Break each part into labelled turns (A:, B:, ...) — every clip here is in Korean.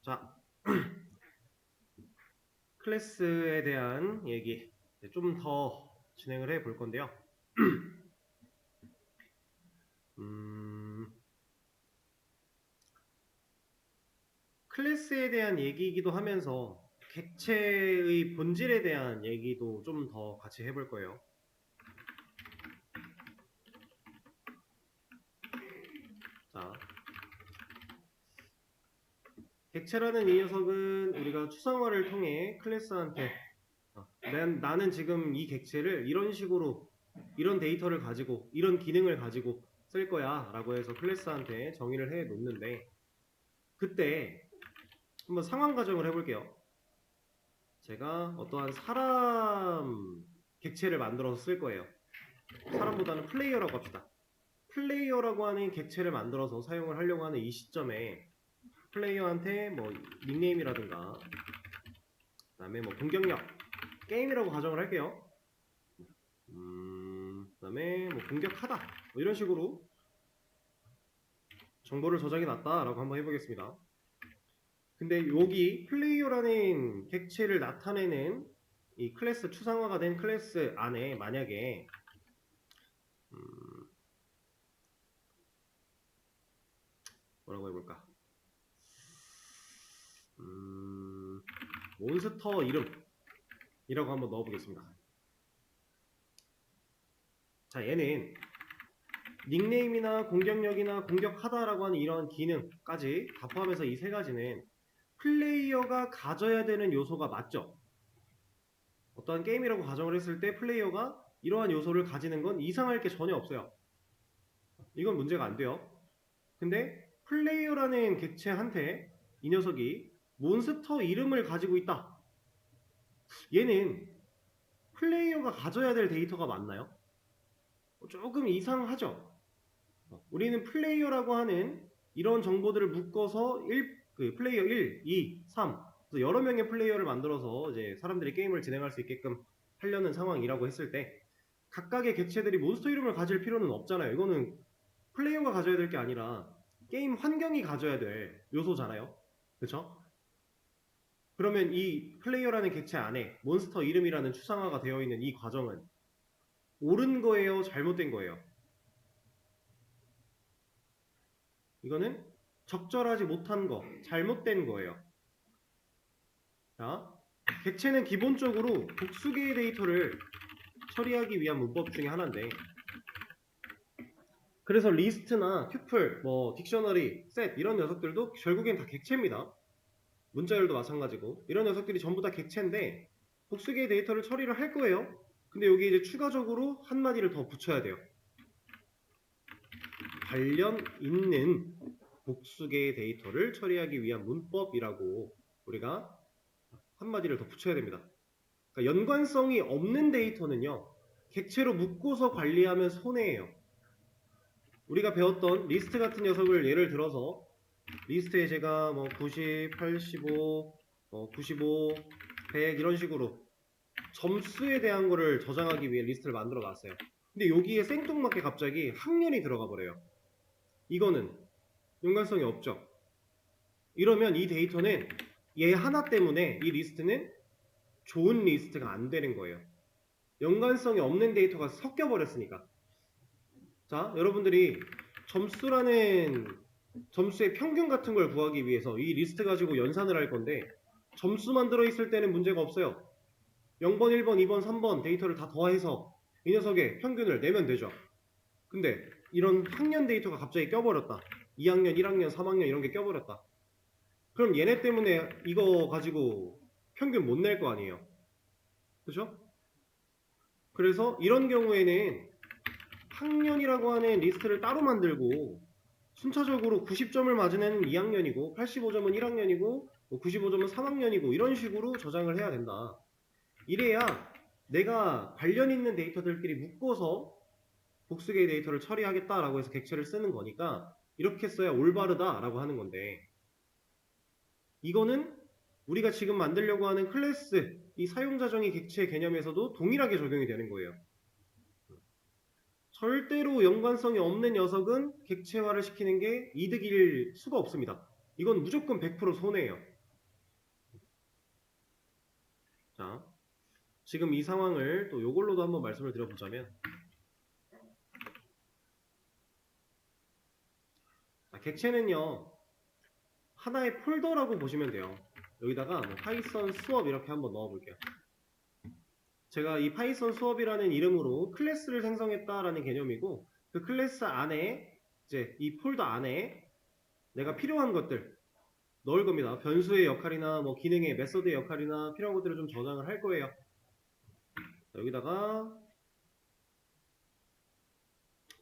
A: 자, 클래스에 대한 얘기 좀 더 진행을 해 볼 건데요. 클래스에 대한 얘기이기도 하면서 객체의 본질에 대한 얘기도 좀 더 같이 해볼 거예요. 자, 객체라는 이 녀석은 우리가 추상화를 통해 클래스한테 나는 지금 이 객체를 이런 식으로 이런 데이터를 가지고 이런 기능을 가지고 쓸 거야 라고 해서 클래스한테 정의를 해 놓는데, 그때 한번 상황 가정을 해볼게요. 제가 어떠한 사람 객체를 만들어서 쓸 거예요. 사람보다는 플레이어라고 합시다. 플레이어라고 하는 객체를 만들어서 사용을 하려고 하는 이 시점에 플레이어한테 뭐 닉네임이라든가 그 다음에 뭐 공격력, 게임이라고 가정을 할게요. 그 다음에 뭐 공격하다 뭐 이런 식으로 정보를 저장해 놨다라고 한번 해보겠습니다. 근데 여기 플레이어라는 객체를 나타내는 이 클래스, 추상화가 된 클래스 안에 만약에 뭐라고 해볼까? 몬스터 이름이라고 한번 넣어보겠습니다. 자, 얘는 닉네임이나 공격력이나 공격하다라고 하는 이런 기능까지 다 포함해서 이 세 가지는 플레이어가 가져야 되는 요소가 맞죠? 어떠한 게임이라고 가정을 했을 때 플레이어가 이러한 요소를 가지는 건 이상할 게 전혀 없어요. 이건 문제가 안 돼요. 근데 플레이어라는 객체한테 이 녀석이 몬스터 이름을 가지고 있다. 얘는 플레이어가 가져야 될 데이터가 맞나요? 조금 이상하죠? 우리는 플레이어라고 하는 이런 정보들을 묶어서 플레이어 1, 2, 3 여러 명의 플레이어를 만들어서 이제 사람들이 게임을 진행할 수 있게끔 하려는 상황이라고 했을 때 각각의 객체들이 몬스터 이름을 가질 필요는 없잖아요. 이거는 플레이어가 가져야 될 게 아니라 게임 환경이 가져야 될 요소잖아요. 그렇죠? 그러면 이 플레이어라는 객체 안에 몬스터 이름이라는 추상화가 되어 있는 이 과정은 옳은 거예요? 잘못된 거예요? 이거는 적절하지 못한 거, 잘못된 거예요. 자, 객체는 기본적으로 복수개의 데이터를 처리하기 위한 문법 중에 하나인데, 그래서 리스트나 튜플, 뭐 딕셔너리, 셋 이런 녀석들도 결국엔 다 객체입니다. 문자열도 마찬가지고 이런 녀석들이 전부 다 객체인데 복수개의 데이터를 처리를 할 거예요. 근데 여기 이제 추가적으로 한마디를 더 붙여야 돼요. 관련 있는 복수개의 데이터를 처리하기 위한 문법이라고 우리가 한마디를 더 붙여야 됩니다. 그러니까 연관성이 없는 데이터는요, 객체로 묶고서 관리하면 손해예요. 우리가 배웠던 리스트 같은 녀석을 예를 들어서 리스트에 제가 뭐 90, 85, 95, 100 이런 식으로 점수에 대한 거를 저장하기 위해 리스트를 만들어 놨어요. 근데 여기에 생뚱맞게 갑자기 학년이 들어가 버려요. 이거는 연관성이 없죠. 이러면 이 데이터는 얘 하나 때문에 이 리스트는 좋은 리스트가 안 되는 거예요. 연관성이 없는 데이터가 섞여 버렸으니까. 자, 여러분들이 점수의 평균 같은 걸 구하기 위해서 이 리스트 가지고 연산을 할 건데 점수만 들어있을 때는 문제가 없어요. 0번, 1번, 2번, 3번 데이터를 다 더해서 이 녀석의 평균을 내면 되죠. 근데 이런 학년 데이터가 갑자기 껴버렸다. 2학년, 1학년, 3학년 이런 게 껴버렸다. 그럼 얘네 때문에 이거 가지고 평균 못 낼 거 아니에요. 그죠? 그래서 이런 경우에는 학년이라고 하는 리스트를 따로 만들고 순차적으로 90점을 맞은 애는 2학년이고 85점은 1학년이고 95점은 3학년이고 이런 식으로 저장을 해야 된다. 이래야 내가 관련 있는 데이터들끼리 묶어서 복수개의 데이터를 처리하겠다라고 해서 객체를 쓰는 거니까 이렇게 써야 올바르다라고 하는 건데, 이거는 우리가 지금 만들려고 하는 클래스, 이 사용자정의 객체 개념에서도 동일하게 적용이 되는 거예요. 절대로 연관성이 없는 녀석은 객체화를 시키는 게 이득일 수가 없습니다. 이건 무조건 100% 손해예요. 자, 지금 이 상황을 또 요걸로도 한번 말씀을 드려보자면, 자, 객체는요 하나의 폴더라고 보시면 돼요. 여기다가 뭐 파이썬 수업 이렇게 한번 넣어볼게요. 제가 이 파이썬 수업이라는 이름으로 클래스를 생성했다라는 개념이고, 그 클래스 안에 이제 이 폴더 안에 내가 필요한 것들 넣을 겁니다. 변수의 역할이나 뭐 기능의 메서드의 역할이나 필요한 것들을 좀 저장을 할 거예요. 자, 여기다가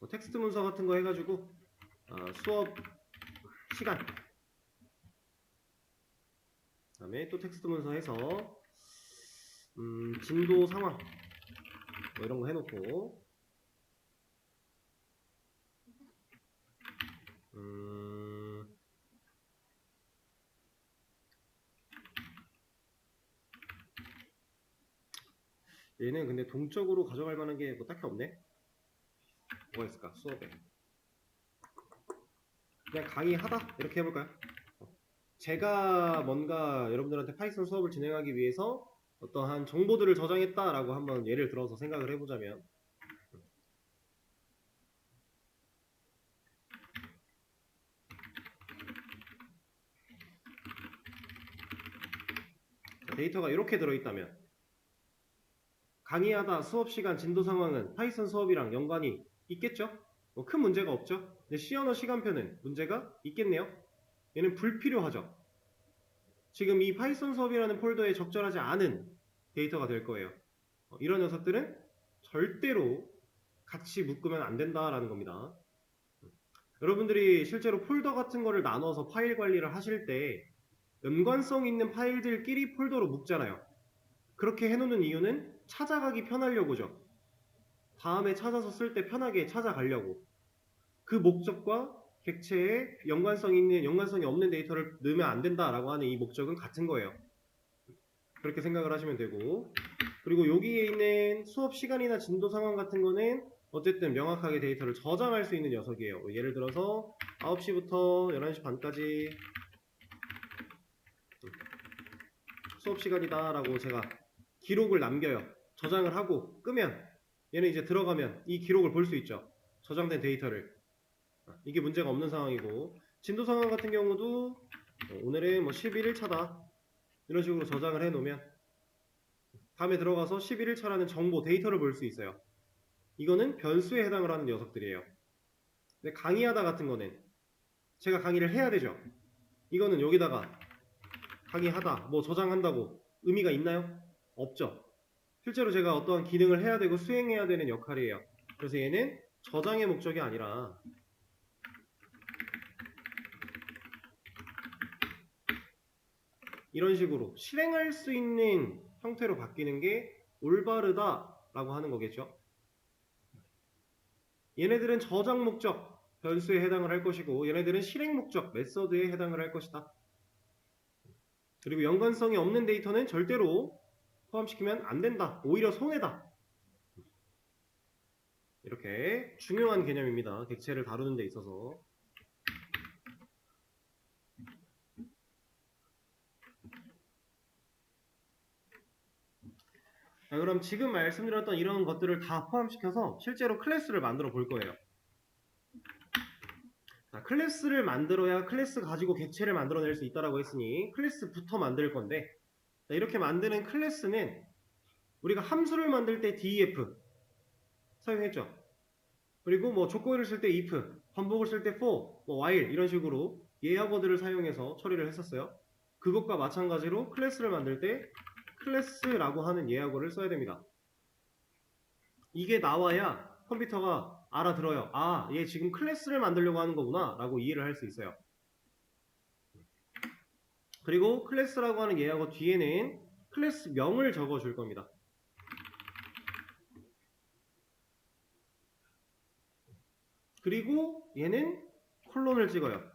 A: 뭐 텍스트 문서 같은 거 해가지고 수업 시간, 그 다음에 또 텍스트 문서 해서 진도 상황 뭐 이런 거 해놓고, 얘는 근데 동적으로 가져갈 만한 게 뭐 딱히 없네. 뭐가 있을까? 수업에 그냥 강의하다 이렇게 해볼까요? 제가 뭔가 여러분들한테 파이썬 수업을 진행하기 위해서 어떠한 정보들을 저장했다라고 한번 예를 들어서 생각을 해보자면, 데이터가 이렇게 들어있다면 강의하다 수업 시간 진도 상황은 파이썬 수업이랑 연관이 있겠죠? 뭐 큰 문제가 없죠? 근데 C 언어 시간표는 문제가 있겠네요? 얘는 불필요하죠? 지금 이 파이썬 수업이라는 폴더에 적절하지 않은 데이터가 될 거예요. 이런 녀석들은 절대로 같이 묶으면 안 된다라는 겁니다. 여러분들이 실제로 폴더 같은 거를 나눠서 파일 관리를 하실 때 연관성 있는 파일들끼리 폴더로 묶잖아요. 그렇게 해놓는 이유는 찾아가기 편하려고죠. 다음에 찾아서 쓸 때 편하게 찾아가려고. 그 목적과 객체에 연관성이 없는 데이터를 넣으면 안 된다라고 하는 이 목적은 같은 거예요. 그렇게 생각을 하시면 되고, 그리고 여기에 있는 수업 시간이나 진도 상황 같은 거는 어쨌든 명확하게 데이터를 저장할 수 있는 녀석이에요. 예를 들어서 9시부터 11시 반까지 수업 시간이다 라고 제가 기록을 남겨요. 저장을 하고 끄면 얘는 이제 들어가면 이 기록을 볼 수 있죠. 저장된 데이터를. 이게 문제가 없는 상황이고, 진도 상황 같은 경우도 오늘은 뭐 11일차다 이런 식으로 저장을 해 놓으면 다음에 들어가서 11일차라는 정보 데이터를 볼 수 있어요. 이거는 변수에 해당을 하는 녀석들이에요. 근데 강의하다 같은 거는 제가 강의를 해야 되죠. 이거는 여기다가 강의하다 뭐 저장한다고 의미가 있나요? 없죠. 실제로 제가 어떠한 기능을 해야 되고 수행해야 되는 역할이에요. 그래서 얘는 저장의 목적이 아니라 이런 식으로 실행할 수 있는 형태로 바뀌는 게 올바르다라고 하는 거겠죠. 얘네들은 저장 목적 변수에 해당을 할 것이고, 얘네들은 실행 목적 메서드에 해당을 할 것이다. 그리고 연관성이 없는 데이터는 절대로 포함시키면 안 된다. 오히려 손해다. 이렇게 중요한 개념입니다. 객체를 다루는 데 있어서. 자, 그럼 지금 말씀드렸던 이런 것들을 다 포함시켜서 실제로 클래스를 만들어 볼 거예요. 자, 클래스를 만들어야 클래스 가지고 객체를 만들어낼 수 있다고 했으니 클래스부터 만들 건데, 자, 이렇게 만드는 클래스는 우리가 함수를 만들 때 def 사용했죠. 그리고 뭐 조건을 쓸 때 if, 반복을 쓸 때 for, 뭐 while 이런 식으로 예약어들을 사용해서 처리를 했었어요. 그것과 마찬가지로 클래스를 만들 때 클래스라고 하는 예약어를 써야 됩니다. 이게 나와야 컴퓨터가 알아들어요. 아, 얘 지금 클래스를 만들려고 하는 거구나 라고 이해를 할 수 있어요. 그리고 클래스라고 하는 예약어 뒤에는 클래스명을 적어줄 겁니다. 그리고 얘는 콜론을 찍어요.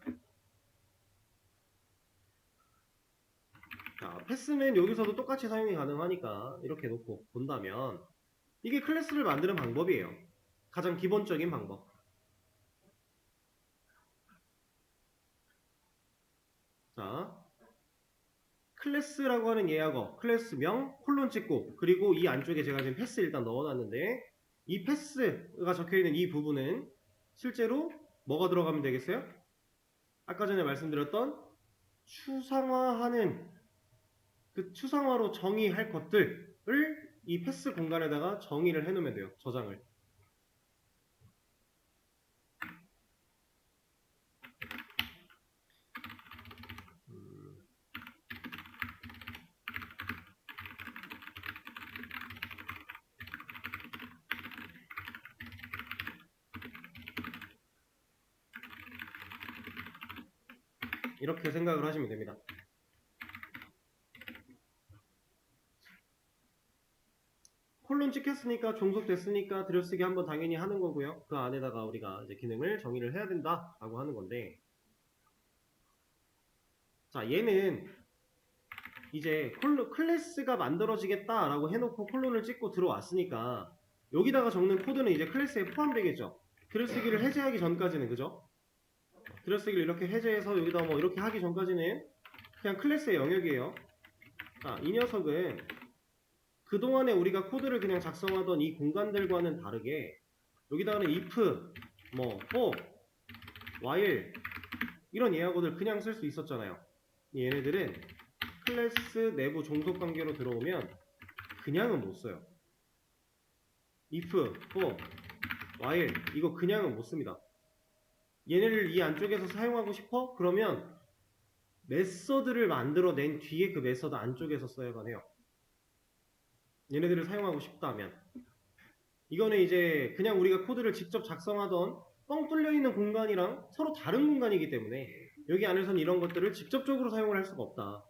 A: 자, 패스는 여기서도 똑같이 사용이 가능하니까 이렇게 놓고 본다면 이게 클래스를 만드는 방법이에요. 가장 기본적인 방법. 자, 클래스라고 하는 예약어, 클래스명, 콜론 찍고, 그리고 이 안쪽에 제가 지금 패스 일단 넣어놨는데, 이 패스가 적혀있는 이 부분은 실제로 뭐가 들어가면 되겠어요? 아까 전에 말씀드렸던 추상화하는 그 추상화로 정의할 것들을 이 패스 공간에다가 정의를 해놓으면 돼요. 저장을. 이렇게 생각을 하시면 됩니다. 콜론 찍혔으니까 종속됐으니까 들여쓰기 한번 당연히 하는 거고요. 그 안에다가 우리가 이제 기능을 정의를 해야 된다라고 하는 건데, 자 얘는 이제 클래스가 만들어지겠다라고 해놓고 콜론을 찍고 들어왔으니까 여기다가 적는 코드는 이제 클래스에 포함되겠죠. 들여쓰기를 해제하기 전까지는, 그죠? 들여쓰기를 이렇게 해제해서 여기다 뭐 이렇게 하기 전까지는 그냥 클래스의 영역이에요. 자, 이 녀석은 그동안에 우리가 코드를 그냥 작성하던 이 공간들과는 다르게 여기다가는 if, 뭐 for, while 이런 예약어들 그냥 쓸 수 있었잖아요. 얘네들은 클래스 내부 종속 관계로 들어오면 그냥은 못 써요. if, for, while 이거 그냥은 못 씁니다. 얘네를 이 안쪽에서 사용하고 싶어? 그러면 메서드를 만들어낸 뒤에 그 메서드 안쪽에서 써야만 해요. 얘네들을 사용하고 싶다면. 이거는 이제 그냥 우리가 코드를 직접 작성하던 뻥 뚫려있는 공간이랑 서로 다른 공간이기 때문에 여기 안에서는 이런 것들을 직접적으로 사용을 할 수가 없다.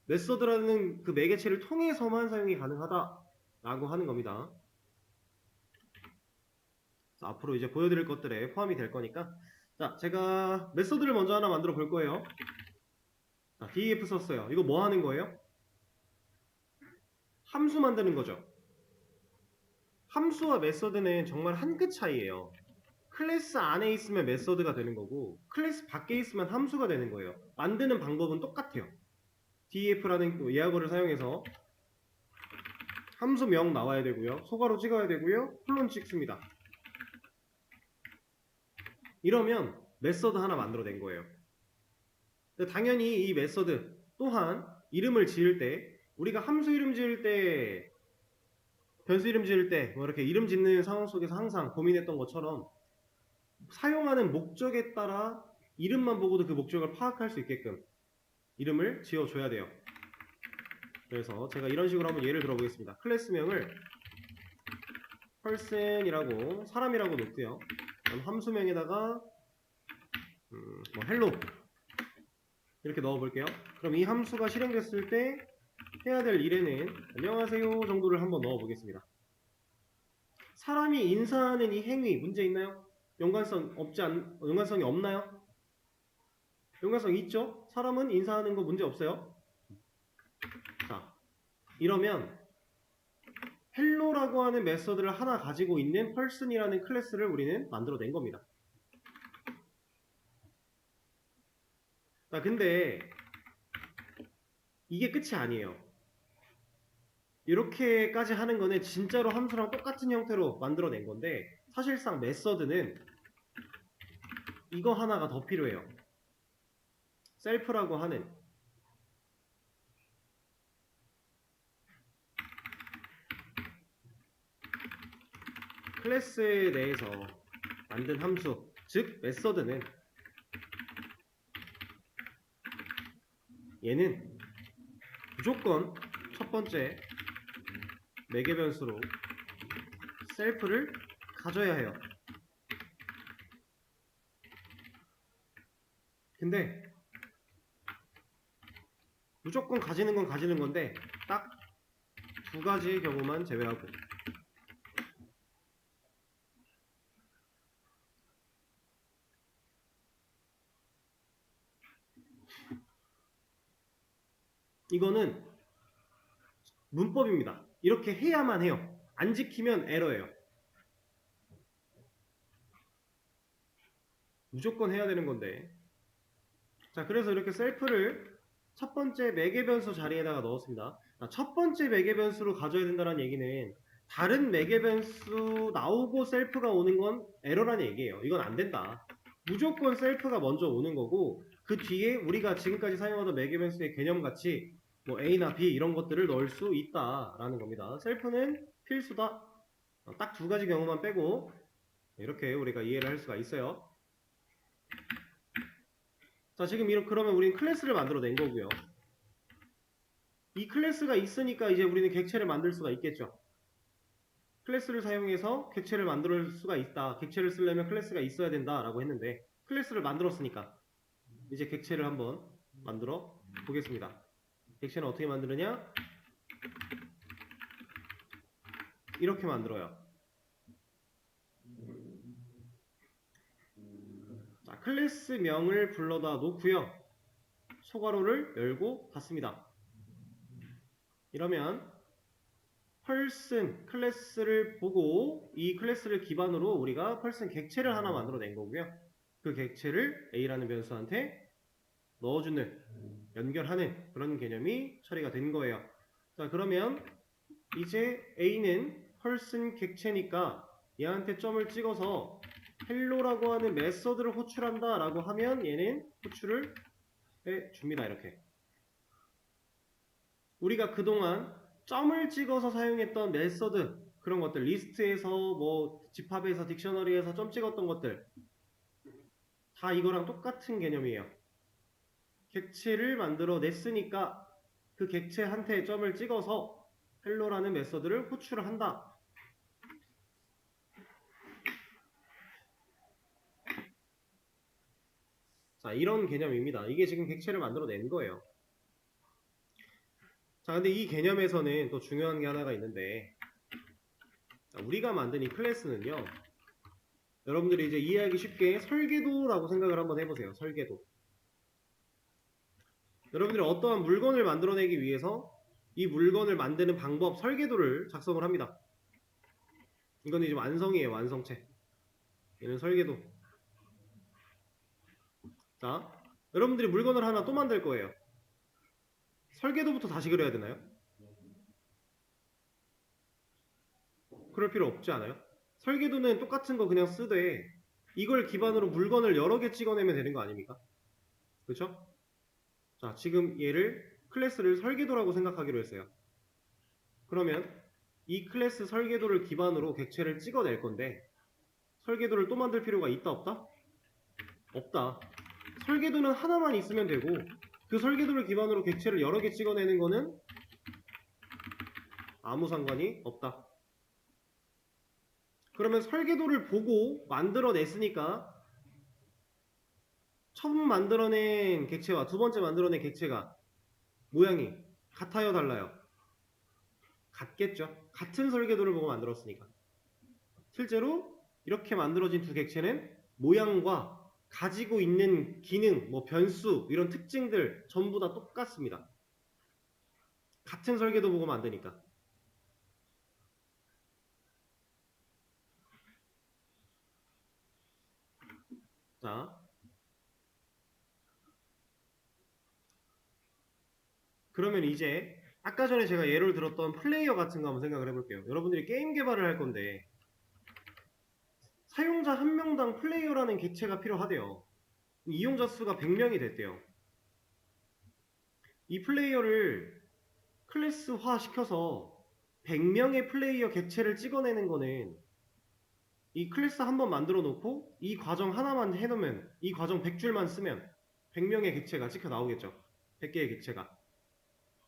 A: 메서드라는 그 매개체를 통해서만 사용이 가능하다라고 하는 겁니다. 자, 앞으로 이제 보여드릴 것들에 포함이 될 거니까, 자, 제가 메서드를 먼저 하나 만들어 볼 거예요. 자, def 썼어요. 이거 뭐 하는 거예요? 함수 만드는 거죠. 함수와 메서드는 정말 한 끗 차이예요. 클래스 안에 있으면 메서드가 되는 거고 클래스 밖에 있으면 함수가 되는 거예요. 만드는 방법은 똑같아요. def라는 예약어를 사용해서 함수명 나와야 되고요. 소괄호 찍어야 되고요. 콜론 찍습니다. 이러면 메서드 하나 만들어낸 거예요. 당연히 이 메서드 또한 이름을 지을 때 우리가 함수 이름 지을 때 변수 이름 지을 때 뭐 이렇게 이름 짓는 상황 속에서 항상 고민했던 것처럼 사용하는 목적에 따라 이름만 보고도 그 목적을 파악할 수 있게끔 이름을 지어줘야 돼요. 그래서 제가 이런 식으로 한번 예를 들어보겠습니다. 클래스명을 person이라고 사람이라고 놓고요. 함수명에다가 뭐 hello 이렇게 넣어볼게요. 그럼 이 함수가 실행됐을 때 해야 될 일에는 안녕하세요 정도를 한번 넣어보겠습니다. 사람이 인사하는 이 행위 문제 있나요? 연관성이 없나요? 연관성 있죠? 사람은 인사하는 거 문제 없어요? 자, 이러면 헬로라고 하는 메서드를 하나 가지고 있는 person이라는 클래스를 우리는 만들어낸 겁니다. 자, 근데 이게 끝이 아니에요. 이렇게까지 하는 거는 진짜로 함수랑 똑같은 형태로 만들어낸 건데 사실상 메서드는 이거 하나가 더 필요해요. 셀프라고 하는 클래스 내에서 만든 함수, 즉 메서드는 얘는 무조건 첫 번째 매개 변수로 셀프를 가져야 해요. 근데 무조건 가지는 건 가지는 건데 딱 두 가지의 경우만 제외하고 이거는 문법입니다. 이렇게 해야만 해요. 안 지키면 에러예요. 무조건 해야 되는 건데 자 그래서 이렇게 셀프를 첫 번째 매개 변수 자리에다가 넣었습니다. 첫 번째 매개 변수로 가져야 된다는 얘기는 다른 매개 변수 나오고 셀프가 오는 건 에러라는 얘기예요. 이건 안 된다. 무조건 셀프가 먼저 오는 거고 그 뒤에 우리가 지금까지 사용하던 매개 변수의 개념같이 뭐 A나 B 이런 것들을 넣을 수 있다라는 겁니다. 셀프는 필수다. 딱 두 가지 경우만 빼고 이렇게 우리가 이해를 할 수가 있어요. 자, 지금 그러면 우리는 클래스를 만들어 낸 거고요. 이 클래스가 있으니까 이제 우리는 객체를 만들 수가 있겠죠. 클래스를 사용해서 객체를 만들 수가 있다. 객체를 쓰려면 클래스가 있어야 된다라고 했는데 클래스를 만들었으니까 이제 객체를 한번 만들어 보겠습니다. 객체는 어떻게 만드느냐? 이렇게 만들어요. 자, 클래스명을 불러다 놓고요. 소괄호를 열고 닫습니다. 이러면 펄슨 클래스를 보고 이 클래스를 기반으로 우리가 펄슨 객체를 하나 만들어 낸 거고요. 그 객체를 A라는 변수한테 넣어주는, 연결하는 그런 개념이 처리가 된 거예요. 자, 그러면 이제 A는 펄슨 객체니까 얘한테 점을 찍어서 헬로라고 하는 메서드를 호출한다 라고 하면 얘는 호출을 해줍니다. 이렇게 우리가 그동안 점을 찍어서 사용했던 메서드 그런 것들 리스트에서 뭐 집합에서 딕셔너리에서 점 찍었던 것들 다 이거랑 똑같은 개념이에요. 객체를 만들어 냈으니까 그 객체한테 점을 찍어서 헬로라는 메서드를 호출을 한다. 자, 이런 개념입니다. 이게 지금 객체를 만들어 낸 거예요. 자, 근데 이 개념에서는 또 중요한 게 하나가 있는데 우리가 만든 이 클래스는요. 여러분들이 이제 이해하기 쉽게 설계도라고 생각을 한번 해보세요. 설계도. 여러분들이 어떠한 물건을 만들어내기 위해서 이 물건을 만드는 방법, 설계도를 작성을 합니다. 이건 이제 완성이에요. 완성체. 얘는 설계도. 자, 여러분들이 물건을 하나 또 만들 거예요. 설계도부터 다시 그려야 되나요? 그럴 필요 없지 않아요? 설계도는 똑같은 거 그냥 쓰되 이걸 기반으로 물건을 여러 개 찍어내면 되는 거 아닙니까? 그렇죠? 자, 지금 얘를 클래스를 설계도라고 생각하기로 했어요. 그러면 이 클래스 설계도를 기반으로 객체를 찍어낼 건데 설계도를 또 만들 필요가 있다 없다? 없다. 설계도는 하나만 있으면 되고 그 설계도를 기반으로 객체를 여러 개 찍어내는 거는 아무 상관이 없다. 그러면 설계도를 보고 만들어냈으니까 처음 만들어낸 객체와 두 번째 만들어낸 객체가 모양이 같아요, 달라요? 같겠죠. 같은 설계도를 보고 만들었으니까. 실제로 이렇게 만들어진 두 객체는 모양과 가지고 있는 기능, 뭐 변수 이런 특징들 전부 다 똑같습니다. 같은 설계도 보고 만드니까. 자, 그러면 이제 아까 전에 제가 예를 들었던 플레이어 같은 거 한번 생각을 해볼게요. 여러분들이 게임 개발을 할 건데 사용자 한 명당 플레이어라는 객체가 필요하대요. 이용자 수가 100명이 됐대요. 이 플레이어를 클래스화 시켜서 100명의 플레이어 객체를 찍어내는 거는 이 클래스 한번 만들어 놓고 이 과정 하나만 해놓으면 이 과정 100줄만 쓰면 100명의 객체가 찍혀 나오겠죠. 100개의 객체가.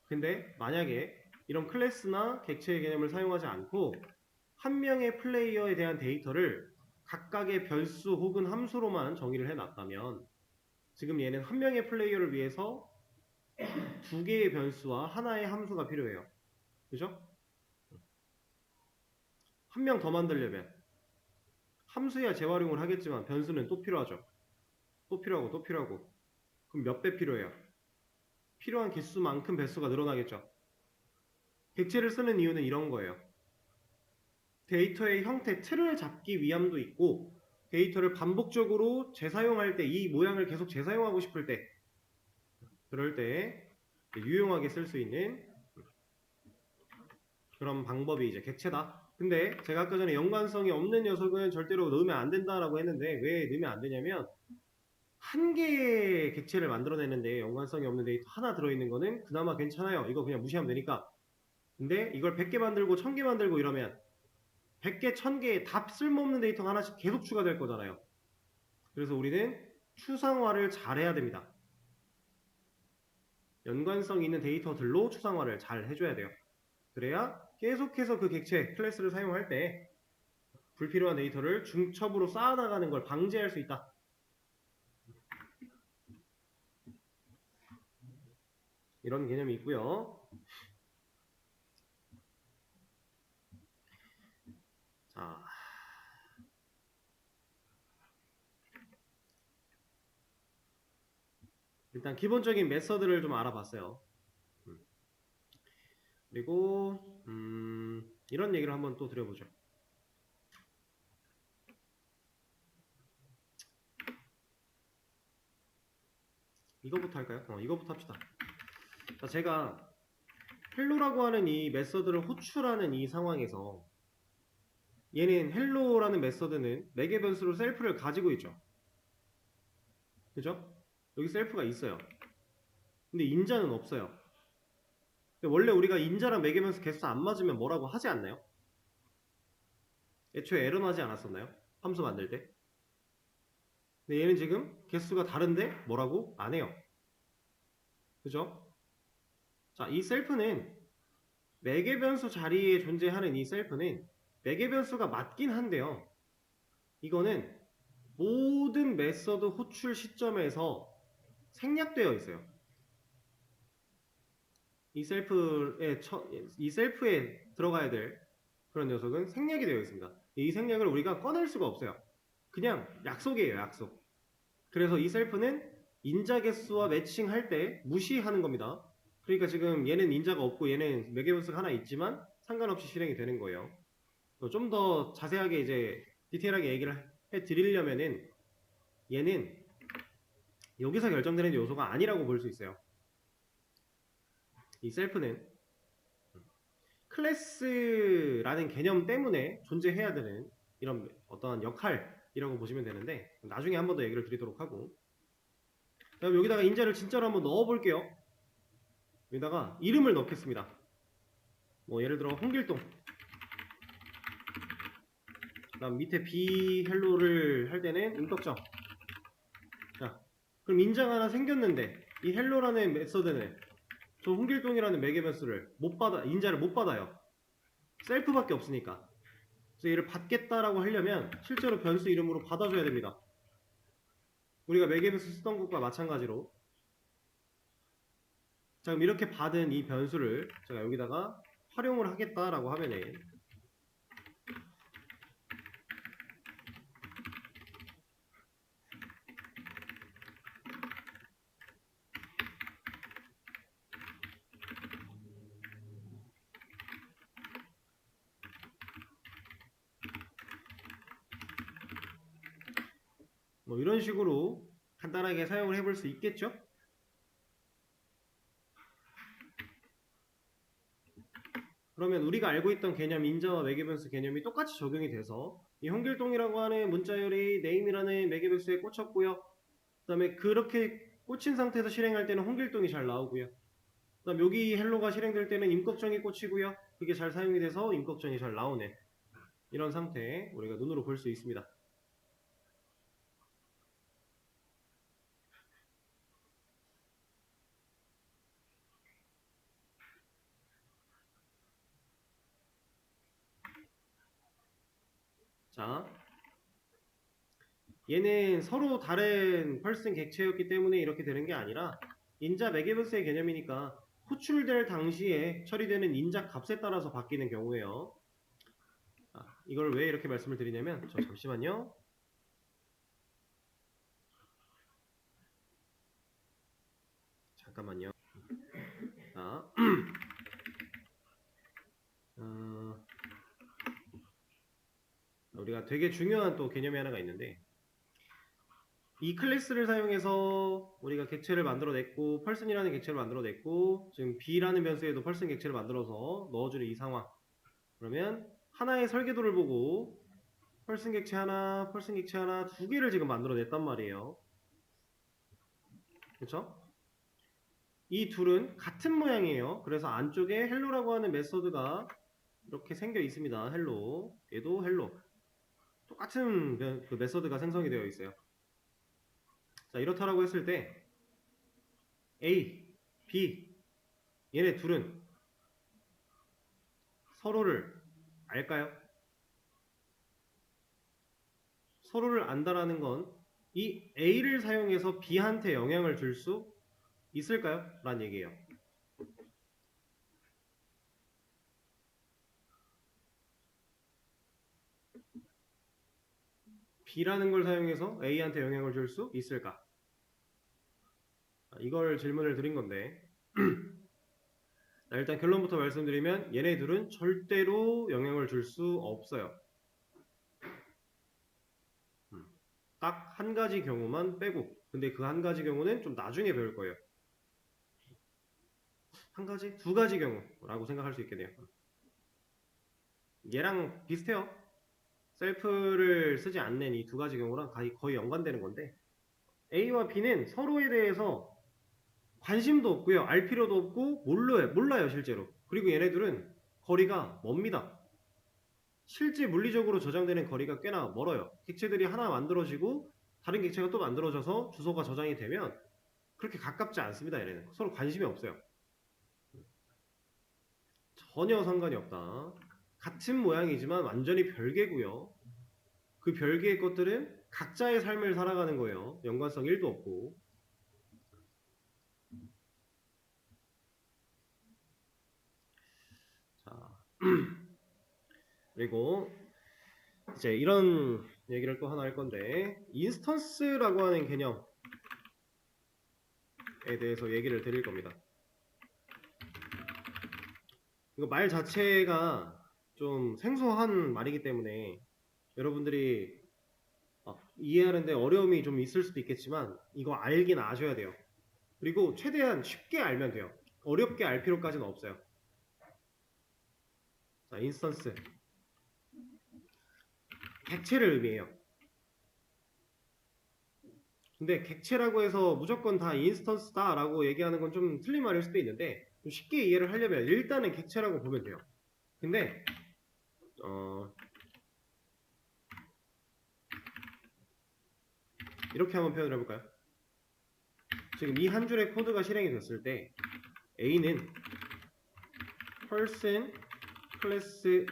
A: 근데 만약에 이런 클래스나 객체의 개념을 사용하지 않고 한 명의 플레이어에 대한 데이터를 각각의 별수 혹은 함수로만 정의를 해놨다면 지금 얘는 한 명의 플레이어를 위해서 두 개의 변수와 하나의 함수가 필요해요. 그죠? 한 명 더 만들려면 함수야 재활용을 하겠지만 변수는 또 필요하죠. 또 필요하고 또 필요하고. 그럼 몇 배 필요해요? 필요한 개수만큼 배수가 늘어나겠죠. 객체를 쓰는 이유는 이런 거예요. 데이터의 형태, 틀을 잡기 위함도 있고 데이터를 반복적으로 재사용할 때 이 모양을 계속 재사용하고 싶을 때 그럴 때 유용하게 쓸 수 있는 그런 방법이 이제 객체다. 근데 제가 아까 전에 연관성이 없는 녀석은 절대로 넣으면 안 된다라고 했는데 왜 넣으면 안 되냐면 한 개의 객체를 만들어내는데 연관성이 없는 데이터 하나 들어있는 거는 그나마 괜찮아요. 이거 그냥 무시하면 되니까. 근데 이걸 100개 만들고 1000개 만들고 이러면 100개, 1000개 다 쓸모없는 데이터가 하나씩 계속 추가될 거잖아요. 그래서 우리는 추상화를 잘 해야 됩니다. 연관성 있는 데이터들로 추상화를 잘 해줘야 돼요. 그래야 계속해서 그 객체, 클래스를 사용할 때 불필요한 데이터를 중첩으로 쌓아나가는 걸 방지할 수 있다. 이런 개념이 있고요. 자, 일단 기본적인 메서드를 좀 알아봤어요. 그리고 이런 얘기를 한번 또 드려보죠. 이거부터 할까요? 이거부터 합시다. 자, 제가 헬로라고 하는 이 메서드를 호출하는 이 상황에서 얘는 헬로라는 메서드는 매개 변수로 셀프를 가지고 있죠. 그죠? 여기 셀프가 있어요. 근데 인자는 없어요. 근데 원래 우리가 인자랑 매개 변수 개수 안 맞으면 뭐라고 하지 않나요? 애초에 에러 나지 않았었나요? 함수 만들 때. 근데 얘는 지금 개수가 다른데 뭐라고? 안 해요. 그죠? 자, 이 셀프는 매개 변수 자리에 존재하는 이 셀프는 매개 변수가 맞긴 한데요. 이거는 모든 메서드 호출 시점에서 생략되어 있어요. 이 셀프에 들어가야 될 그런 녀석은 생략이 되어 있습니다. 이 생략을 우리가 꺼낼 수가 없어요. 그냥 약속이에요, 약속. 그래서 이 셀프는 인자 개수와 매칭할 때 무시하는 겁니다. 그러니까 지금 얘는 인자가 없고 얘는 매개 변수가 하나 있지만 상관없이 실행이 되는 거예요. 좀 더 자세하게 이제 디테일하게 얘기를 해 드리려면은 얘는 여기서 결정되는 요소가 아니라고 볼 수 있어요. 이 셀프는 클래스라는 개념 때문에 존재해야 되는 이런 어떠한 역할이라고 보시면 되는데 나중에 한 번 더 얘기를 드리도록 하고 그럼 여기다가 인자를 진짜로 한번 넣어 볼게요. 여기다가 이름을 넣겠습니다. 뭐 예를 들어 홍길동 그다음 밑에 B 헬로를 할 때는 음덕정. 자, 그럼 인자가 하나 생겼는데 이 헬로라는 메서드는 저 홍길동이라는 매개 변수를 인자를 못 받아요. 셀프밖에 없으니까. 그래서 얘를 받겠다라고 하려면 실제로 변수 이름으로 받아줘야 됩니다. 우리가 매개 변수 쓰던 것과 마찬가지로. 자, 그럼 이렇게 받은 이 변수를 제가 여기다가 활용을 하겠다라고 하면은 뭐 이런 식으로 간단하게 사용을 해볼 수 있겠죠? 그러면 우리가 알고 있던 개념 인자와 매개변수 개념이 똑같이 적용이 돼서 이 홍길동이라고 하는 문자열이 네임이라는 매개변수에 꽂혔고요. 그 다음에 그렇게 꽂힌 상태에서 실행할 때는 홍길동이 잘 나오고요. 그 다음 여기 헬로가 실행될 때는 임꺽정이 꽂히고요. 그게 잘 사용이 돼서 임꺽정이 잘 나오는 이런 상태 우리가 눈으로 볼 수 있습니다. 자, 얘는 서로 다른 펄슨 객체였기 때문에 이렇게 되는 게 아니라 인자 매개변수의 개념이니까 호출될 당시에 처리되는 인자 값에 따라서 바뀌는 경우에요. 이걸 왜 이렇게 말씀을 드리냐면 잠시만요. 잠깐만요. 자, 우리가 되게 중요한 또 개념이 하나가 있는데 이 클래스를 사용해서 우리가 객체를 만들어냈고 펄슨이라는 객체를 만들어냈고 지금 b라는 변수에도 펄슨 객체를 만들어서 넣어주는 이 상황. 그러면 하나의 설계도를 보고 펄슨 객체 하나, 펄슨 객체 하나 두 개를 지금 만들어냈단 말이에요. 그쵸? 이 둘은 같은 모양이에요. 그래서 안쪽에 헬로라고 하는 메서드가 이렇게 생겨 있습니다. 헬로. 얘도 헬로. 똑같은 그 메서드가 생성이 되어 있어요. 자, 이렇다라고 했을 때 A, B 얘네 둘은 서로를 알까요? 서로를 안다라는 건 이 A를 사용해서 B한테 영향을 줄 수 있을까요? 라는 얘기예요. B라는 걸 사용해서 A한테 영향을 줄 수 있을까? 이걸 질문을 드린 건데 자, 일단 결론부터 말씀드리면 얘네 둘은 절대로 영향을 줄 수 없어요. 딱 한 가지 경우만 빼고. 근데 그 한 가지 경우는 좀 나중에 배울 거예요. 한 가지? 두 가지 경우라고 생각할 수 있겠네요. 얘랑 비슷해요. 셀프를 쓰지 않는 이 두 가지 경우랑 거의 연관되는 건데 A와 B는 서로에 대해서 관심도 없고요. 알 필요도 없고 몰라요 실제로. 그리고 얘네들은 거리가 멉니다. 실제 물리적으로 저장되는 거리가 꽤나 멀어요. 객체들이 하나 만들어지고 다른 객체가 또 만들어져서 주소가 저장이 되면 그렇게 가깝지 않습니다. 얘네는 서로 관심이 없어요. 전혀 상관이 없다. 같은 모양이지만 완전히 별개고요. 그 별개의 것들은 각자의 삶을 살아가는 거예요. 연관성 1도 없고. 자, 그리고 이제 이런 얘기를 또 하나 할 건데 인스턴스라고 하는 개념에 대해서 얘기를 드릴 겁니다. 이거 말 자체가 좀 생소한 말이기 때문에 여러분들이 이해하는데 어려움이 좀 있을 수도 있겠지만 이거 알긴 아셔야 돼요. 그리고 최대한 쉽게 알면 돼요. 어렵게 알 필요까지는 없어요. 자, 인스턴스 객체를 의미해요. 근데 객체라고 해서 무조건 다 인스턴스다 라고 얘기하는 건 좀 틀린 말일 수도 있는데 좀 쉽게 이해를 하려면 일단은 객체라고 보면 돼요. 근데 이렇게 한번 표현을 해볼까요? 지금 이 한 줄의 코드가 실행이 됐을 때 A는 person 클래스의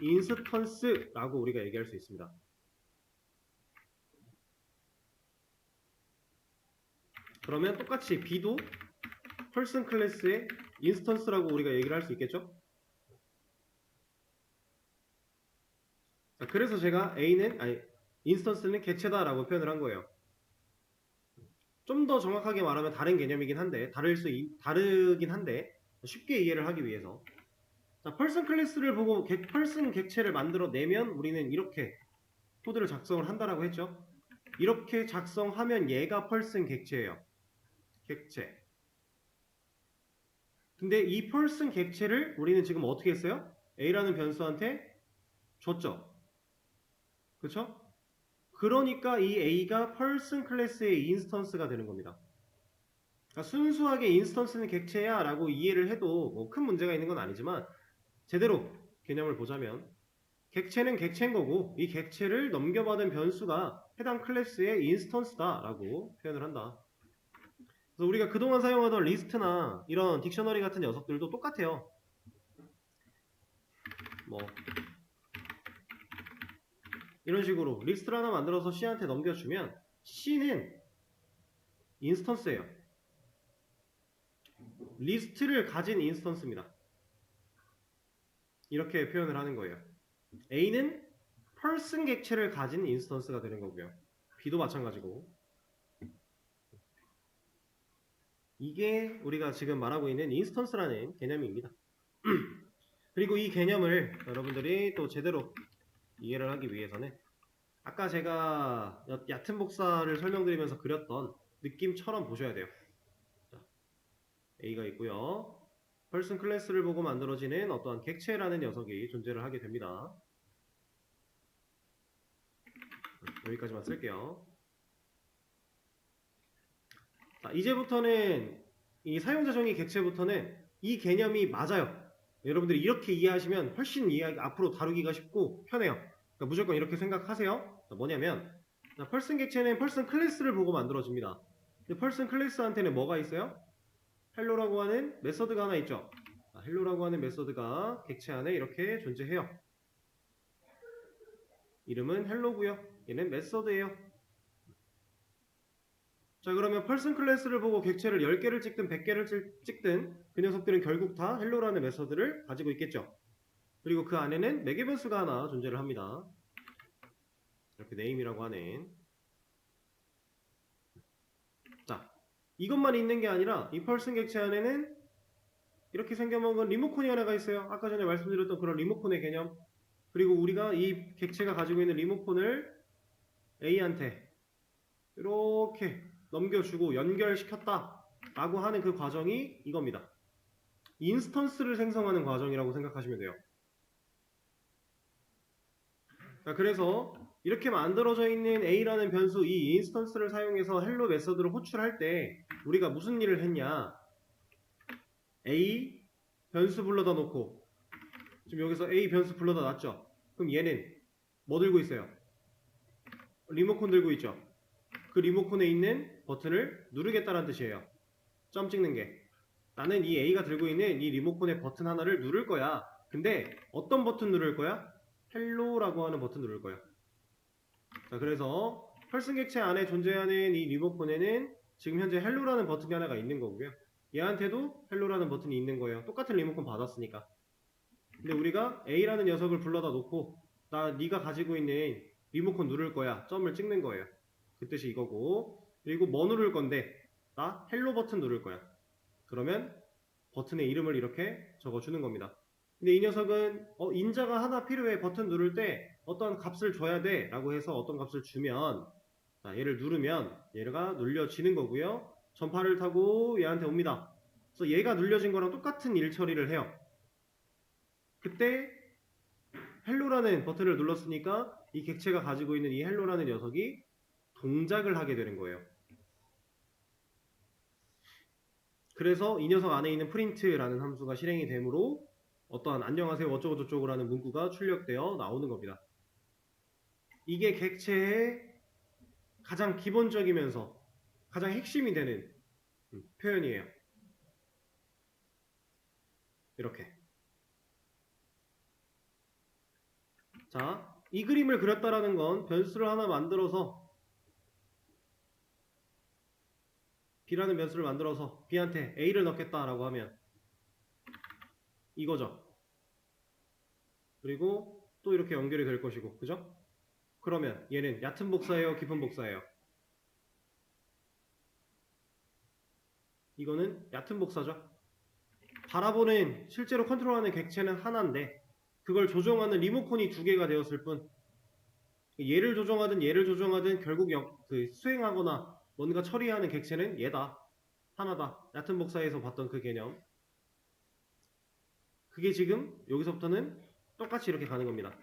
A: 인스턴스라고 우리가 얘기할 수 있습니다. 그러면 똑같이 B도 person 클래스의 인스턴스라고 우리가 얘기를 할 수 있겠죠? 자, 그래서 제가 인스턴스는 객체다라고 표현을 한 거예요. 좀 더 정확하게 말하면 다른 개념이긴 한데 다르긴 한데 쉽게 이해를 하기 위해서 자, person 클래스를 보고 person 객체를 만들어내면 우리는 이렇게 코드를 작성을 한다라고 했죠. 이렇게 작성하면 얘가 person 객체예요. 객체. 근데 이 person 객체를 우리는 지금 어떻게 했어요? A라는 변수한테 줬죠. 그쵸? 그러니까 이 A가 person 클래스의 인스턴스가 되는 겁니다. 그러니까 순수하게 인스턴스는 객체야 라고 이해를 해도 뭐 큰 문제가 있는 건 아니지만 제대로 개념을 보자면 객체는 객체인 거고 이 객체를 넘겨받은 변수가 해당 클래스의 인스턴스다 라고 표현을 한다. 그래서 우리가 그동안 사용하던 리스트나 이런 딕셔너리 같은 녀석들도 똑같아요. 뭐 이런 식으로 리스트를 하나 만들어서 C한테 넘겨주면 C는 인스턴스예요. 리스트를 가진 인스턴스입니다. 이렇게 표현을 하는 거예요. A는 person 객체를 가진 인스턴스가 되는 거고요. B도 마찬가지고. 이게 우리가 지금 말하고 있는 인스턴스라는 개념입니다. 그리고 이 개념을 여러분들이 또 제대로 이해를 하기 위해서는 아까 제가 얕은 복사를 설명드리면서 그렸던 느낌처럼 보셔야 돼요. 자, A가 있고요. person 클래스를 보고 만들어지는 어떠한 객체라는 녀석이 존재를 하게 됩니다. 여기까지만 쓸게요. 자, 이제부터는 이 사용자 정의 객체부터는 이 개념이 맞아요. 여러분들이 이렇게 이해하시면 훨씬 앞으로 다루기가 쉽고 편해요. 그러니까 무조건 이렇게 생각하세요. 자, 뭐냐면 자, person 객체는 person 클래스를 보고 만들어집니다. 근데 person 클래스한테는 뭐가 있어요? hello라고 하는 메서드가 하나 있죠. 자, hello라고 하는 메서드가 객체 안에 이렇게 존재해요. 이름은 hello고요. 얘는 메서드예요. 자, 그러면 person 클래스를 보고 객체를 10개를 찍든 100개를 찍든 그 녀석들은 결국 다 hello라는 메서드를 가지고 있겠죠. 그리고 그 안에는 매개 변수가 하나 존재를 합니다. 이렇게 name이라고 하는. 자, 이것만 있는 게 아니라 이 person 객체 안에는 이렇게 생겨먹은 리모컨이 하나가 있어요. 아까 전에 말씀드렸던 그런 리모컨의 개념. 그리고 우리가 이 객체가 가지고 있는 리모컨을 A한테 이렇게 넘겨주고 연결시켰다 라고 하는 그 과정이 이겁니다. 인스턴스를 생성하는 과정이라고 생각하시면 돼요. 자, 그래서 이렇게 만들어져 있는 A라는 변수, 이 인스턴스를 사용해서 헬로 메서드를 호출할 때 우리가 무슨 일을 했냐? A 변수 불러다 놓고 지금 여기서 A 변수 불러다 놨죠? 그럼 얘는 뭐 들고 있어요? 리모컨 들고 있죠? 그 리모컨에 있는 버튼을 누르겠다는 뜻이에요. 점 찍는 게. 나는 이 A가 들고 있는 이 리모컨의 버튼 하나를 누를 거야. 근데 어떤 버튼 누를 거야? 헬로라고 하는 버튼 누를 거야. 자, 그래서 person 객체 안에 존재하는 이 리모컨에는 지금 현재 헬로라는 버튼이 하나가 있는 거고요. 얘한테도 헬로라는 버튼이 있는 거예요. 똑같은 리모컨 받았으니까. 근데 우리가 A라는 녀석을 불러다 놓고 네가 가지고 있는 리모컨 누를 거야. 점을 찍는 거예요. 그 뜻이 이거고. 그리고 뭐 누를 건데 나 헬로 버튼 누를 거야. 그러면 버튼의 이름을 이렇게 적어주는 겁니다. 근데 이 녀석은 인자가 하나 필요해. 버튼 누를 때 어떤 값을 줘야 돼 라고 해서 어떤 값을 주면 자, 얘를 누르면 얘가 눌려지는 거고요. 전파를 타고 얘한테 옵니다. 그래서 얘가 눌려진 거랑 똑같은 일 처리를 해요. 그때 헬로라는 버튼을 눌렀으니까 이 객체가 가지고 있는 이 헬로라는 녀석이 동작을 하게 되는 거예요. 그래서 이 녀석 안에 있는 print라는 함수가 실행이 되므로 어떠한 안녕하세요 어쩌고저쩌고라는 문구가 출력되어 나오는 겁니다. 이게 객체의 가장 기본적이면서 가장 핵심이 되는 표현이에요. 이렇게. 자, 이 그림을 그렸다라는 건 변수를 하나 만들어서 B라는 변수를 만들어서 B한테 A를 넣겠다라고 하면 이거죠. 그리고 또 이렇게 연결이 될 것이고, 그죠? 그러면 얘는 얕은 복사예요, 깊은 복사예요? 이거는 얕은 복사죠. 바라보는 실제로 컨트롤하는 객체는 하나인데 그걸 조정하는 리모컨이 두 개가 되었을 뿐 얘를 조정하든 결국 수행하거나 뭔가 처리하는 객체는 얘다. 하나다. 얕은 복사에서 봤던 그 개념. 그게 지금 여기서부터는 똑같이 이렇게 가는 겁니다.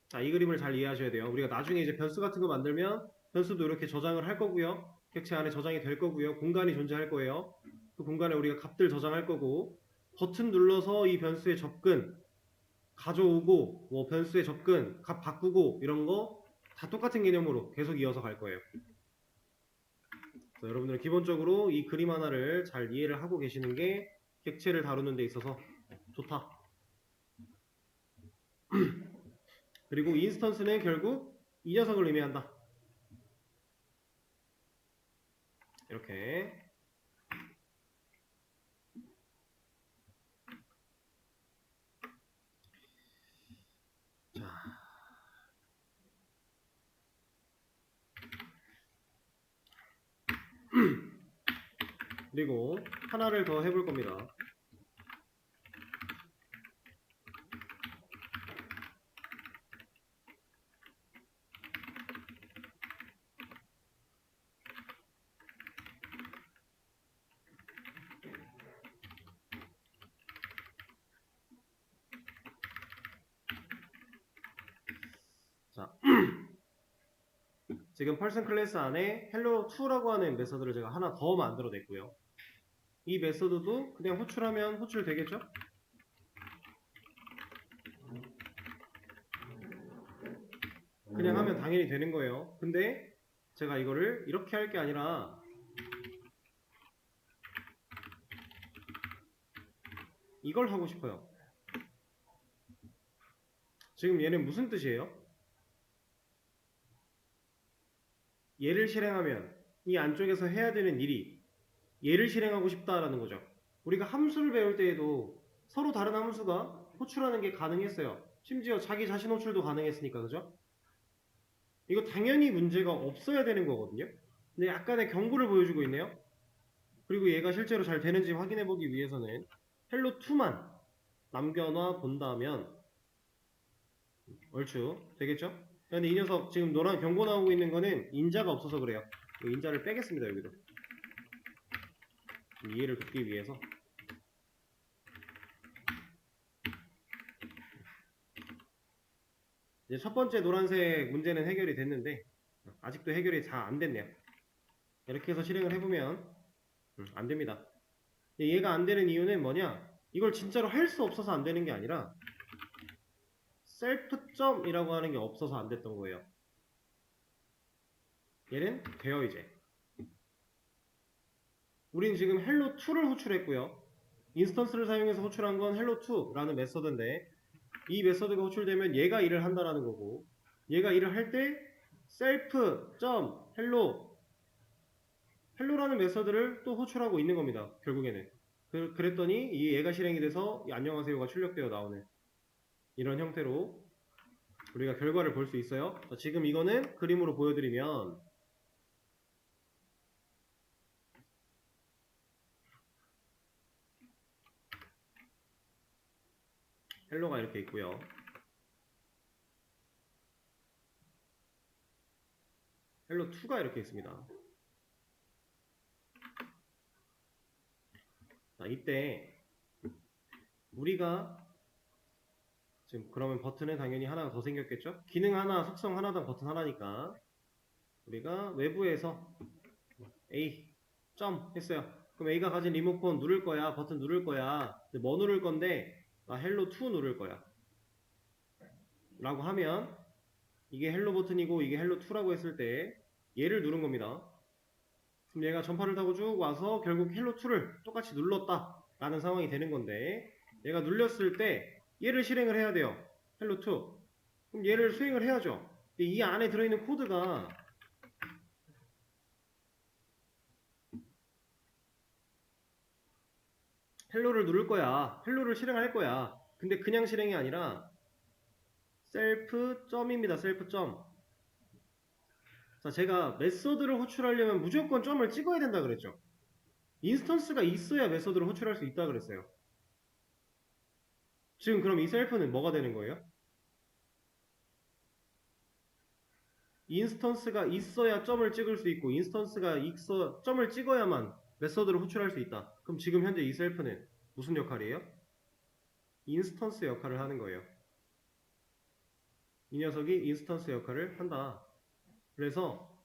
A: 자, 이 그림을 잘 이해하셔야 돼요. 우리가 나중에 이제 변수 같은 거 만들면 변수도 이렇게 저장을 할 거고요. 객체 안에 저장이 될 거고요. 공간이 존재할 거예요. 그 공간에 우리가 값들 저장할 거고 버튼 눌러서 이 변수에 접근 가져오고 뭐 변수에 접근 값 바꾸고 이런 거 다 똑같은 개념으로 계속 이어서 갈 거예요. 여러분들은 기본적으로 이 그림 하나를 잘 이해를 하고 계시는 게 객체를 다루는 데 있어서 좋다. 그리고 인스턴스는 결국 이 녀석을 의미한다. 이렇게. 자. 그리고 하나를 더 해볼 겁니다. 자, 지금 펄슨 클래스 안에 hello2라고 하는 메서드를 제가 하나 더 만들어냈고요. 이 메서드도 그냥 호출하면 호출 되겠죠? 그냥 하면 당연히 되는 거예요. 근데 제가 이거를 이렇게 할 게 아니라 이걸 하고 싶어요. 지금 얘는 무슨 뜻이에요? 얘를 실행하면 이 안쪽에서 해야 되는 일이 얘를 실행하고 싶다라는 거죠. 우리가 함수를 배울 때에도 서로 다른 함수가 호출하는 게 가능했어요. 심지어 자기 자신 호출도 가능했으니까, 그죠? 이거 당연히 문제가 없어야 되는 거거든요. 근데 약간의 경고를 보여주고 있네요. 그리고 얘가 실제로 잘 되는지 확인해 보기 위해서는 hello2만 남겨놔 본다면 얼추 되겠죠? 근데 이 녀석 지금 노란 경고 나오고 있는 거는 인자가 없어서 그래요. 인자를 빼겠습니다. 여기도 이해를 돕기 위해서. 이제 첫 번째 노란색 문제는 해결이 됐는데 아직도 해결이 잘 안 됐네요. 이렇게 해서 실행을 해보면 안 됩니다. 얘가 안 되는 이유는 뭐냐? 이걸 진짜로 할 수 없어서 안 되는 게 아니라 셀프점이라고 하는 게 없어서 안 됐던 거예요. 얘는 돼요 이제. 우린 지금 hello2를 호출했고요. 인스턴스를 사용해서 호출한 건 hello2라는 메서드인데 이 메서드가 호출되면 얘가 일을 한다라는 거고 얘가 일을 할 때 self.hello hello라는 메서드를 또 호출하고 있는 겁니다. 결국에는. 그랬더니 이 얘가 실행이 돼서 이 안녕하세요가 출력되어 나오는 이런 형태로 우리가 결과를 볼 수 있어요. 자, 지금 이거는 그림으로 보여드리면 헬로가 이렇게 있고요. 헬로2가 이렇게 있습니다. 자, 이때 우리가 지금 그러면 버튼은 당연히 하나가 더 생겼겠죠? 기능 하나, 속성 하나당 버튼 하나니까 우리가 외부에서 A 점 했어요. 그럼 A가 가진 리모컨 누를 거야, 버튼 누를 거야. 근데 뭐 누를 건데 나 헬로2 누를 거야 라고 하면 이게 헬로 버튼이고 이게 헬로2라고 했을 때 얘를 누른 겁니다. 그럼 얘가 전파를 타고 쭉 와서 결국 헬로2를 똑같이 눌렀다 라는 상황이 되는 건데 얘가 눌렸을 때 얘를 실행을 해야 돼요. 헬로2. 그럼 얘를 수행을 해야죠. 근데 이 안에 들어있는 코드가 헬로를 누를 거야. 헬로를 실행할 거야. 근데 그냥 실행이 아니라 셀프 점입니다. 셀프 점. 자, 제가 메서드를 호출하려면 무조건 점을 찍어야 된다 그랬죠. 인스턴스가 있어야 메서드를 호출할 수 있다 그랬어요. 지금 그럼 이 셀프는 뭐가 되는 거예요? 인스턴스가 있어야 점을 찍을 수 있고 인스턴스가 있어 점을 찍어야만 메서드를 호출할 수 있다. 그럼 지금 현재 이 셀프는 무슨 역할이에요? 인스턴스 역할을 하는 거예요. 이 녀석이 인스턴스 역할을 한다. 그래서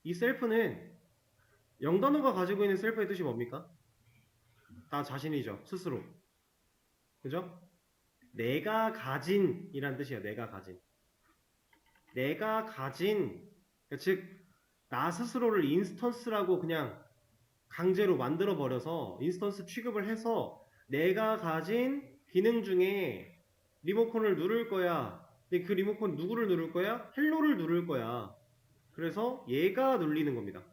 A: 이 셀프는 0단어가 가지고 있는 셀프의 뜻이 뭡니까? 다 자신이죠. 스스로. 그죠? 내가 가진 이란 뜻이에요. 내가 가진. 내가 가진 즉 나 스스로를 인스턴스라고 그냥 강제로 만들어 버려서 인스턴스 취급을 해서 내가 가진 기능 중에 리모컨을 누를 거야. 근데 그 리모컨 누구를 누를 거야? 헬로를 누를 거야. 그래서 얘가 눌리는 겁니다.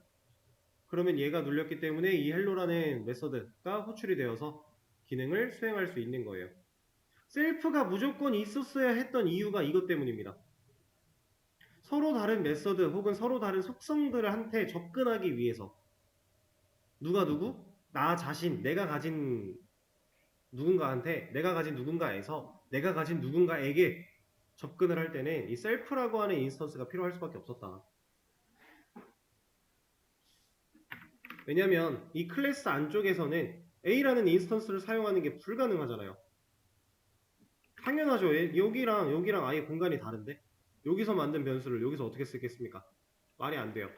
A: 그러면 얘가 눌렸기 때문에 이 헬로라는 메서드가 호출이 되어서 기능을 수행할 수 있는 거예요. 셀프가 무조건 있었어야 했던 이유가 이것 때문입니다. 서로 다른 메서드 혹은 서로 다른 속성들한테 접근하기 위해서 누가 누구? 나 자신, 내가 가진 누군가한테, 내가 가진 누군가에서 내가 가진 누군가에게 접근을 할 때는 이 셀프라고 하는 인스턴스가 필요할 수밖에 없었다. 왜냐면 이 클래스 안쪽에서는 A라는 인스턴스를 사용하는 게 불가능하잖아요. 당연하죠. 여기랑 아예 공간이 다른데 여기서 만든 변수를 여기서 어떻게 쓰겠습니까? 말이 안 돼요.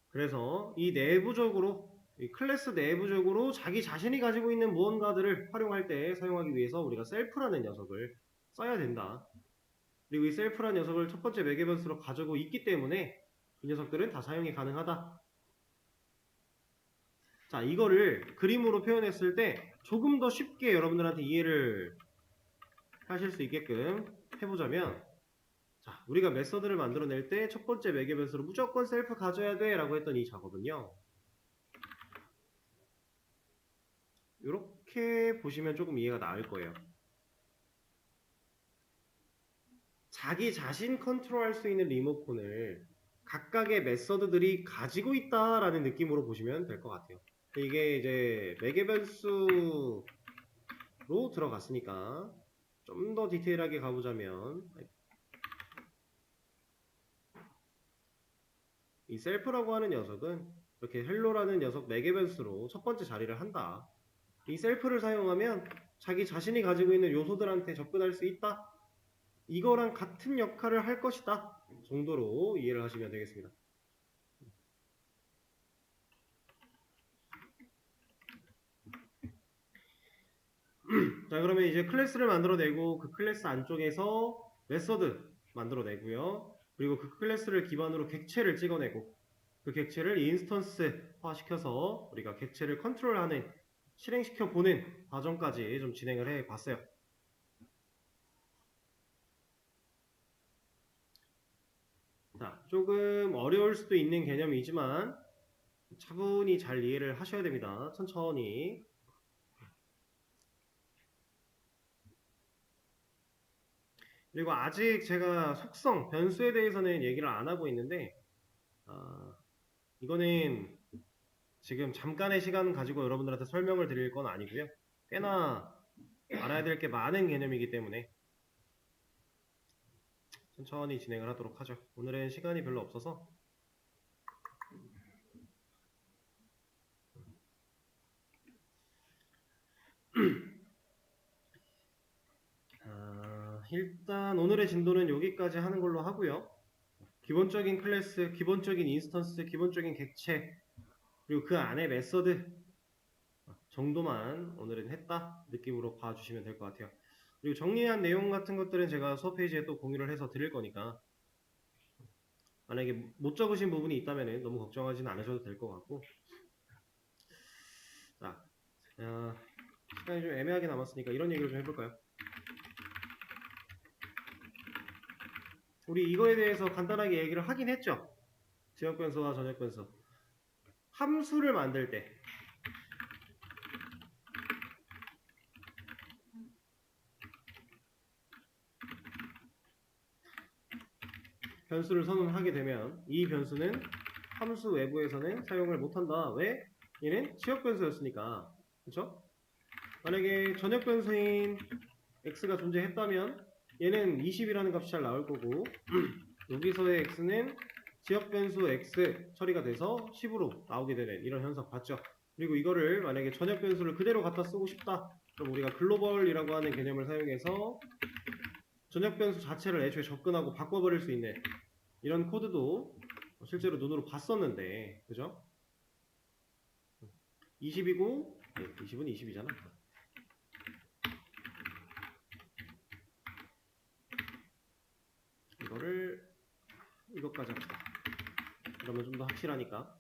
A: 그래서 이 내부적으로 이 클래스 내부적으로 자기 자신이 가지고 있는 무언가들을 활용할 때 사용하기 위해서 우리가 셀프라는 녀석을 써야 된다. 그리고 이 셀프라는 녀석을 첫 번째 매개 변수로 가지고 있기 때문에 이 녀석들은 다 사용이 가능하다. 자, 이거를 그림으로 표현했을 때 조금 더 쉽게 여러분들한테 이해를 하실 수 있게끔 해보자면, 자, 우리가 메서드를 만들어낼 때 첫 번째 매개 변수로 무조건 셀프 가져야 돼 라고 했던 이 작업은요, 이렇게 보시면 조금 이해가 나을 거예요. 자기 자신 컨트롤할 수 있는 리모컨을 각각의 메서드들이 가지고 있다라는 느낌으로 보시면 될 것 같아요. 이게 이제 매개 변수로 들어갔으니까 좀 더 디테일하게 가보자면, 이 셀프라고 하는 녀석은 이렇게 헬로라는 녀석 매개 변수로 첫 번째 자리를 한다. 이 셀프를 사용하면 자기 자신이 가지고 있는 요소들한테 접근할 수 있다. 이거랑 같은 역할을 할 것이다 정도로 이해를 하시면 되겠습니다. 자, 그러면 이제 클래스를 만들어내고 그 클래스 안쪽에서 메서드 만들어내고요. 그리고 그 클래스를 기반으로 객체를 찍어내고 그 객체를 인스턴스화 시켜서 우리가 객체를 컨트롤하는, 실행시켜 보는 과정까지 좀 진행을 해 봤어요. 자, 조금 어려울 수도 있는 개념이지만 차분히 잘 이해를 하셔야 됩니다. 천천히. 그리고 아직 제가 속성, 변수에 대해서는 얘기를 안 하고 있는데, 이거는 지금 잠깐의 시간 가지고 여러분들한테 설명을 드릴 건 아니고요. 꽤나 알아야 될 게 많은 개념이기 때문에 천천히 진행을 하도록 하죠. 오늘은 시간이 별로 없어서. 일단 오늘의 진도는 여기까지 하는 걸로 하고요. 기본적인 클래스, 기본적인 인스턴스, 기본적인 객체, 그리고 그 안에 메서드 정도만 오늘은 했다 느낌으로 봐주시면 될 것 같아요. 그리고 정리한 내용 같은 것들은 제가 수업 페이지에 또 공유를 해서 드릴 거니까 만약에 못 적으신 부분이 있다면 너무 걱정하지는 않으셔도 될 것 같고, 자, 시간이 좀 애매하게 남았으니까 이런 얘기를 좀 해볼까요? 우리 이거에 대해서 간단하게 얘기를 하긴 했죠. 지역 변수와 전역 변수. 함수를 만들 때 변수를 선언하게 되면 이 변수는 함수 외부에서는 사용을 못한다. 왜? 얘는 지역 변수였으니까. 그렇죠? 만약에 전역 변수인 x가 존재했다면 얘는 20이라는 값이 잘 나올 거고, 여기서의 x는 지역 변수 x 처리가 돼서 10으로 나오게 되는 이런 현상 봤죠? 그리고 이거를 만약에 전역 변수를 그대로 갖다 쓰고 싶다. 그럼 우리가 글로벌이라고 하는 개념을 사용해서 전역 변수 자체를 애초에 접근하고 바꿔버릴 수 있는 이런 코드도 실제로 눈으로 봤었는데, 그죠? 20이고, 20은 20이잖아. 이거를 이것까지 합시다. 그러면 좀 더 확실하니까.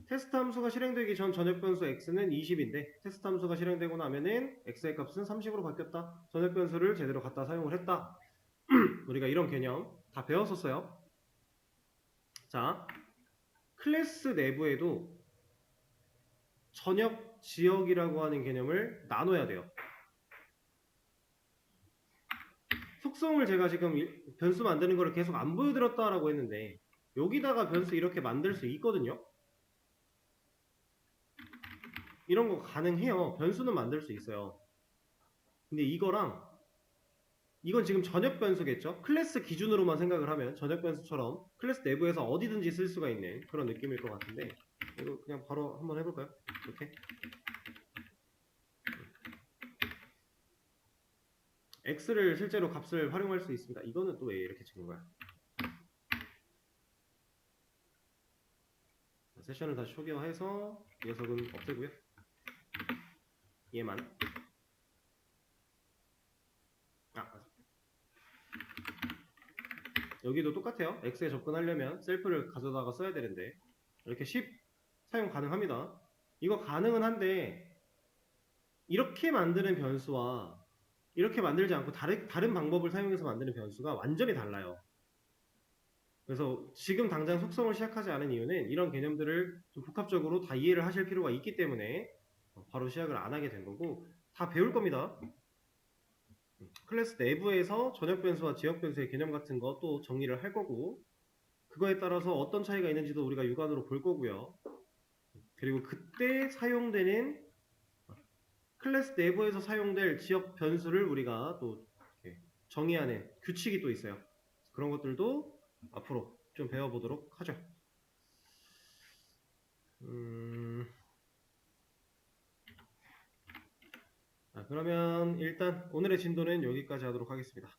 A: 테스트 함수가 실행되기 전 전역 변수 x는 20인데 테스트 함수가 실행되고 나면은 x의 값은 30으로 바뀌었다. 전역 변수를 제대로 갖다 사용을 했다. 우리가 이런 개념 다 배웠었어요. 자, 클래스 내부에도 전역 지역이라고 하는 개념을 나눠야 돼요. 속성을 제가 지금 변수 만드는 거를 계속 안 보여드렸다라고 했는데 여기다가 변수 이렇게 만들 수 있거든요. 이런 거 가능해요. 변수는 만들 수 있어요. 근데 이건 지금 전역 변수겠죠? 클래스 기준으로만 생각을 하면 전역 변수처럼 클래스 내부에서 어디든지 쓸 수가 있는 그런 느낌일 것 같은데, 이거 그냥 바로 한번 해볼까요? 이렇게 x를 실제로 값을 활용할 수 있습니다. 이거는 또 왜 이렇게 찍은 거야? 세션을 다시 초기화해서 이 녀석은 없애고요. 얘만. 여기도 똑같아요. x에 접근하려면 셀프를 가져다가 써야 되는데 이렇게 10 사용 가능합니다. 이거 가능은 한데 이렇게 만드는 변수와 이렇게 만들지 않고 다른 방법을 사용해서 만드는 변수가 완전히 달라요. 그래서 지금 당장 속성을 시작하지 않은 이유는 이런 개념들을 좀 복합적으로 다 이해를 하실 필요가 있기 때문에 바로 시작을 안 하게 된 거고, 다 배울 겁니다. 클래스 내부에서 전역 변수와 지역 변수의 개념 같은 거 또 정리를 할 거고, 그거에 따라서 어떤 차이가 있는지도 우리가 육안으로 볼 거고요. 그리고 그때 사용되는 클래스 내부에서 사용될 지역 변수를 우리가 또 정의하는 규칙이 또 있어요. 그런 것들도 앞으로 좀 배워보도록 하죠. 그러면 일단 오늘의 진도는 여기까지 하도록 하겠습니다.